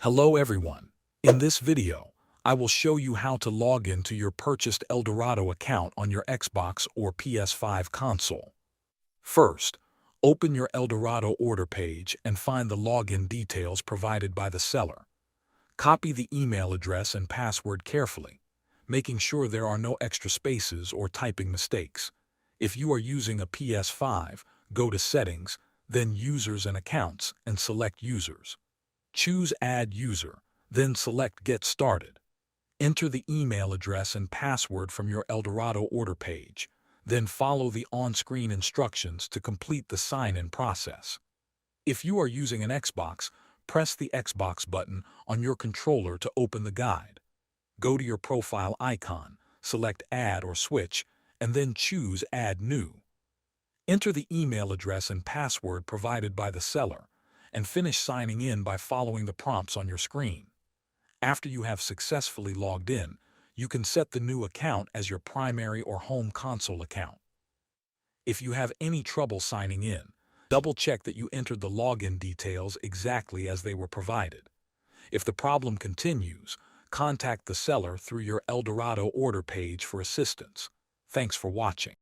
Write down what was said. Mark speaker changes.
Speaker 1: Hello everyone. In this video, I will show you how to log into your purchased Eldorado account on your Xbox or PS5 console. First, open your Eldorado order page and find the login details provided by the seller. Copy the email address and password carefully, making sure there are no extra spaces or typing mistakes. If you are using a PS5, go to Settings, then Users and Accounts, and select Users. Choose Add User, then select Get Started. Enter the email address and password from your Eldorado order page, then follow the on-screen instructions to complete the sign-in process. If you are using an Xbox, press the Xbox button on your controller to open the guide. Go to your profile icon, select Add or Switch, and then choose Add New. Enter the email address and password provided by the seller, and finish signing in by following the prompts on your screen. After you have successfully logged in, you can set the new account as your primary or home console account. If you have any trouble signing in, double-check that you entered the login details exactly as they were provided. If the problem continues, contact the seller through your Eldorado order page for assistance. Thanks for watching.